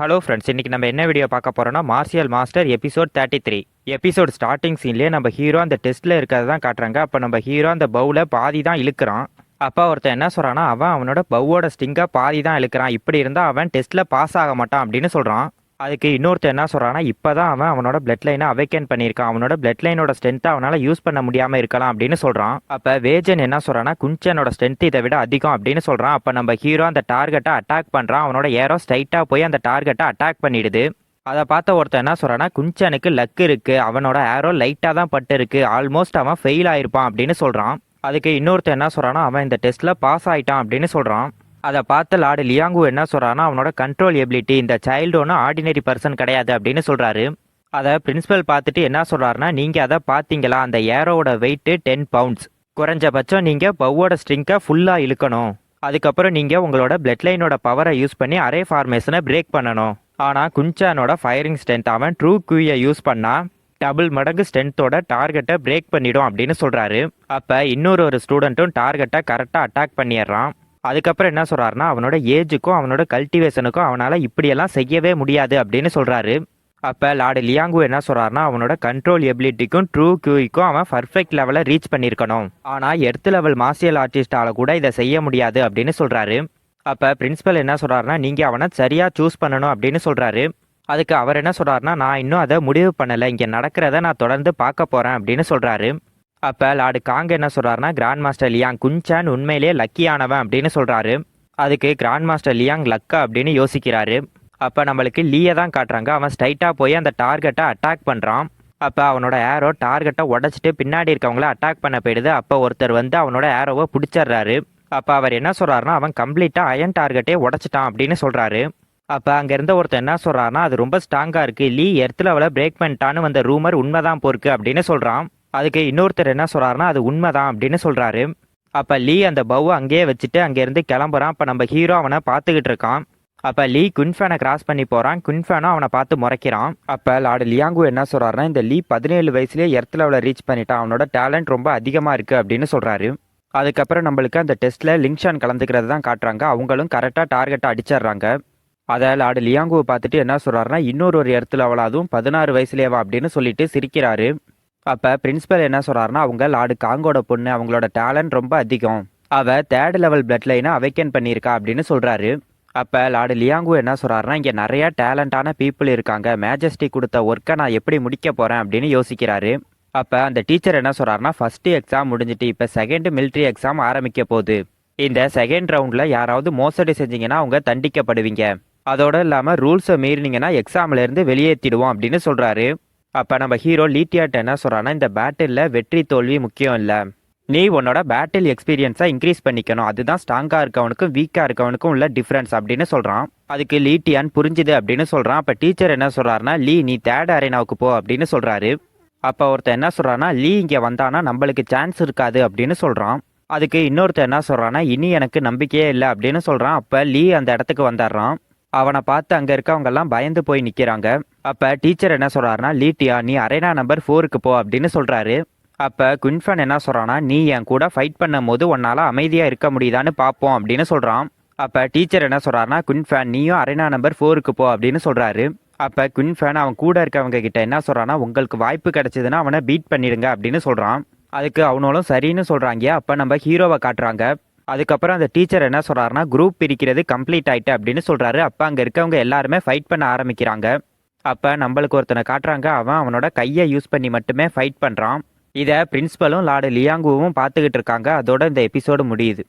Hello friends, இன்னைக்கு நம்ம என்ன வீடியோ பார்க்க போறோம்னா martial master episode 33. Episode starting சீன்லேயே நம்ம ஹீரோ அந்த டெஸ்ட்டில் இருக்கிறத தான் காட்டுறாங்க. அப்போ நம்ம ஹீரோ அந்த பவுல பாதி தான் இழுக்கிறான். அப்போ ஒருத்தன் என்ன சொல்கிறான்னா, அவனோட பவுவோட ஸ்டிங்கை பாதி தான் இழுக்கிறான், இப்படி இருந்தால் அவன் டெஸ்ட்டில் பாஸ் ஆக மாட்டான் அப்படின்னு சொல்கிறான். அதுக்கு இன்னொருத்தர் என்ன சொல்கிறான்னா, இப்போ தான் அவனோட பிளட் லைனை அவைக்கன் பண்ணியிருக்கான், அவனோட பிளட் லைனோட ஸ்ட்ரென்த்தை அவனால் யூஸ் பண்ண முடியாமல் இருக்கலாம் அப்படின்னு சொல்கிறான். அப்போ வேஜன் என்ன சொல்கிறான்னா, குஞ்சனோட ஸ்ட்ரென்த் இதை விட அதிகம் அப்படின்னு சொல்கிறான். அப்போ நம்ம ஹீரோ அந்த டார்கெட்டை அட்டாக் பண்ணுறான். அவனோட ஏரோ ஸ்ட்ரைட்டாக போய் அந்த டார்கெட்டை அட்டாக் பண்ணிடுது. அதை பார்த்த ஒருத்தர் என்ன சொல்கிறான்னா, குஞ்சனுக்கு லக் இருக்குது, அவனோட ஏரோ லைட்டாக தான் பட்டு இருக்கு, ஆல்மோஸ்ட் அவன் ஃபெயில் ஆயிருப்பான் அப்படின்னு சொல்கிறான். அதுக்கு இன்னொருத்தர் என்ன சொல்கிறான்னா, அவன் இந்த டெஸ்ட்டில் பாஸ் ஆகிட்டான் அப்படின்னு சொல்கிறான். அதை பார்த்து லார்டு லியாங்கு என்ன சொல்கிறான்னா, அவனோட கண்ட்ரோல் எபிலிட்டி இந்த சைல்டு ஒன்றும் ஆர்டினரி பர்சன் கிடையாது அப்படின்னு சொல்கிறாரு. அதை பிரின்சிபல் பார்த்துட்டு என்ன சொல்கிறாருன்னா, நீங்கள் அதை பார்த்தீங்களா, அந்த ஏரோவோட வெயிட்டு 10 பவுண்ட்ஸ், குறைஞ்சபட்சம் நீங்கள் பவ்வோட ஸ்ட்ரிங்கை ஃபுல்லாக இழுக்கணும், அதுக்கப்புறம் நீங்கள் உங்களோட பிளட் லைனோட பவரை யூஸ் பண்ணி அரே ஃபார்மேஷனை பிரேக் பண்ணணும். ஆனால் குஞ்சானோட ஃபயரிங் ஸ்ட்ரென்த் அவன் ட்ரூ கியூயை யூஸ் பண்ணால் டபுள் மடங்கு ஸ்ட்ரென்த்தோட டார்கெட்டை பிரேக் பண்ணிடும் அப்படின்னு சொல்கிறாரு. அப்போ இன்னொரு ஸ்டூடெண்ட்டும் டார்கெட்டை கரெக்டாக அட்டாக் பண்ணிடுறான். அதுக்கப்புறம் என்ன சொல்கிறாருன்னா, அவனோட ஏஜுக்கும் அவனோட கல்டிவேஷனுக்கும் அவனால் இப்படியெல்லாம் செய்யவே முடியாது அப்படின்னு சொல்கிறாரு. அப்போ லார்டு லியாங்கு என்ன சொல்கிறாருன்னா, அவனோட கண்ட்ரோல் எபிலிட்டிக்கும் ட்ரூ கியூக்கும் அவன் பர்ஃபெக்ட் லெவலை ரீச் பண்ணியிருக்கணும், ஆனால் எர்த் லெவல் மார்ஷியல் ஆர்டிஸ்டால் கூட இதை செய்ய முடியாது அப்படின்னு சொல்கிறாரு. அப்போ பிரின்சிபல் என்ன சொல்கிறாருன்னா, நீங்கள் அவனை சரியாக சூஸ் பண்ணணும் அப்படின்னு சொல்கிறாரு. அதுக்கு அவர் என்ன சொல்கிறாருன்னா, நான் இன்னும் அதை முடிவு பண்ணலை, இங்கே நடக்கிறத நான் தொடர்ந்து பார்க்க போகிறேன் அப்படின்னு சொல்கிறாரு. அப்போ லார்டு காங் என்ன சொல்கிறாருன்னா, கிராண்ட் மாஸ்டர் லியாங் குஞ்சான் உண்மையிலேயே லக்கியானவன் அப்படின்னு சொல்கிறாரு. அதுக்கு கிராண்ட் மாஸ்டர் லியாங் லக்கா அப்படின்னு யோசிக்கிறாரு. அப்போ நம்மளுக்கு லீயை தான் காட்டுறாங்க. அவன் ஸ்ட்ரைட்டாக போய் அந்த டார்கெட்டை அட்டாக் பண்ணுறான். அப்போ அவனோட ஏரோ டார்கெட்டை உடச்சிட்டு பின்னாடி இருக்கவங்கள அட்டாக் பண்ண போயிடுது. அப்போ ஒருத்தர் வந்து அவனோட ஏரோவை பிடிச்சிடுறாரு. அப்போ அவர் என்ன சொல்கிறாருன்னா, அவன் கம்ப்ளீட்டாக அயன் டார்கெட்டே உடச்சிட்டான் அப்படின்னு சொல்கிறாரு. அப்போ அங்கே இருந்த ஒருத்தர் என்ன சொல்கிறாருன்னா, அது ரொம்ப ஸ்ட்ராங்காக இருக்குது, லீ எர்த் லெவலை பிரேக் பண்ணிட்டான்னு வந்த ரூமர் உண்மைதான் போருக்கு அப்படின்னு சொல்கிறான். அதுக்கு இன்னொருத்தர் என்ன சொல்கிறாருன்னா, அது உண்மைதான் அப்படின்னு சொல்கிறாரு. அப்போ லீ அந்த பவ்வை அங்கேயே வச்சுட்டு அங்கேருந்து கிளம்புறான். அப்போ நம்ம ஹீரோ அவனை பார்த்துக்கிட்டு இருக்கான். அப்போ லீ குன்ஃபேனை கிராஸ் பண்ணி போகிறான். குன்ஃபேனும் அவனை பார்த்து முறைக்கிறான். அப்போ லார்டு லியாங்கு என்ன சொல்கிறாருன்னா, இந்த லீ 17 வயசுலேயே எர்த் லெவலை ரீச் பண்ணிட்டான், அவனோட டேலண்ட் ரொம்ப அதிகமாக இருக்குது அப்படின்னு சொல்கிறாரு. அதுக்கப்புறம் நம்மளுக்கு அந்த டெஸ்ட்டில் லிங்ஷான் கலந்துக்கிறது தான் காட்டுறாங்க. அவங்களும் கரெக்டாக டார்கெட்டை அடிச்சிடுறாங்க. அதை லார்டு லியாங்குவை பார்த்துட்டு என்ன சொல்கிறாருன்னா, இன்னொரு எர்த் லெவல், அதுவும் 16 வயசுலேயேவா அப்படின்னு சொல்லிட்டு சிரிக்கிறாரு. அப்போ பிரின்சிபல் என்ன சொல்கிறாருன்னா, அவங்க லார்டு காங்கோட பொண்ணு, அவங்களோட டேலண்ட் ரொம்ப அதிகம், அவள் 3rd லெவல் பிளட் லைனை அவைக்கன் பண்ணியிருக்கா அப்படின்னு சொல்கிறாரு. அப்போ லார்டு லியாங்கு என்ன சொல்கிறாருன்னா, இங்கே நிறையா டேலண்டான பீப்புள் இருக்காங்க, மேஜஸ்டி கொடுத்த ஒர்க்கை நான் எப்படி முடிக்க போகிறேன் அப்படின்னு யோசிக்கிறாரு. அப்போ அந்த டீச்சர் என்ன சொல்கிறாருன்னா, ஃபஸ்ட்டு எக்ஸாம் முடிஞ்சிட்டு இப்போ செகண்ட் மிலிட்ரி எக்ஸாம் ஆரம்பிக்க போகுது, இந்த செகண்ட் ரவுண்டில் யாராவது மோசடி செஞ்சீங்கன்னா அவங்க தண்டிக்கப்படுவீங்க, அதோடு இல்லாமல் ரூல்ஸை மீறினீங்கன்னா எக்ஸாம்லேருந்து வெளியேற்றிடுவோம் அப்படின்னு சொல்கிறாரு. அப்போ நம்ம ஹீரோ லீட்டியாட் என்ன சொல்கிறான்னா, இந்த பேட்டிலில் வெற்றி தோல்வி முக்கியம் இல்லை, நீ உன்னோட பேட்டில் எக்ஸ்பீரியன்ஸை இன்க்ரீஸ் பண்ணிக்கணும், அதுதான் ஸ்ட்ராங்காக இருக்கவனுக்கும் வீக்காக இருக்கவனுக்கும் உள்ள டிஃப்ரென்ஸ் அப்படின்னு சொல்கிறான். அதுக்கு லீட்டியான் புரிஞ்சுது அப்படின்னு சொல்கிறான். அப்போ டீச்சர் என்ன சொல்கிறாருன்னா, லீ நீ 3rd அரேனாவுக்கு போ அப்படின்னு சொல்கிறாரு. அப்போ ஒருத்தர் என்ன சொல்கிறான்னா, லீ இங்கே வந்தானா நம்மளுக்கு சான்ஸ் இருக்காது அப்படின்னு சொல்கிறான். அதுக்கு இன்னொருத்தர் என்ன சொல்கிறான்னா, இனி எனக்கு நம்பிக்கையே இல்லை அப்படின்னு சொல்கிறான். அப்போ லீ அந்த இடத்துக்கு வந்துடுறான். அவனை பார்த்து அங்கே இருக்கவங்கெல்லாம் பயந்து போய் நிற்கிறாங்க. அப்போ டீச்சர் என்ன சொல்கிறாருன்னா, லீட்டியா நீ அரேனா நம்பர் 4க்கு போ அப்படின்னு சொல்கிறாரு. அப்போ குன்ஃபன் என்ன சொல்கிறான்னா, நீ என் கூட ஃபைட் பண்ணும் போது உன்னால் அமைதியாக இருக்க முடியுதான்னு பார்ப்போம் அப்படின்னு சொல்கிறான். அப்போ டீச்சர் என்ன சொல்கிறாருன்னா, குன்ஃபன் நீயும் அரேனா நம்பர் 4க்கு போ அப்படின்னு சொல்கிறாரு. அப்போ குன்ஃபன் அவன் கூட இருக்கவங்க கிட்ட என்ன சொல்கிறான்னா, உங்களுக்கு வாய்ப்பு கிடைச்சதுன்னா அவனை பீட் பண்ணிடுங்க அப்படின்னு சொல்கிறான். அதுக்கு அவனும் சரின்னு சொல்கிறாங்க. அப்போ நம்ம ஹீரோவை காட்டுறாங்க. அதுக்கப்புறம் அந்த டீச்சர் என்ன சொல்கிறாருன்னா, குரூப் பிரிக்கிறது கம்ப்ளீட் ஆகிட்டு அப்படின்னு சொல்கிறாரு. அப்போ அங்கே இருக்கவங்க எல்லாருமே ஃபைட் பண்ண ஆரம்பிக்கிறாங்க. அப்போ நம்மளுக்கு ஒருத்தனை காட்டுறாங்க. அவனோட கையை யூஸ் பண்ணி மட்டுமே ஃபைட் பண்ணுறான். இதை பிரின்சிபலும் லார்டு லியாங்குவும் பார்த்துக்கிட்டு இருக்காங்க. அதோட இந்த எபிசோடு முடியுது.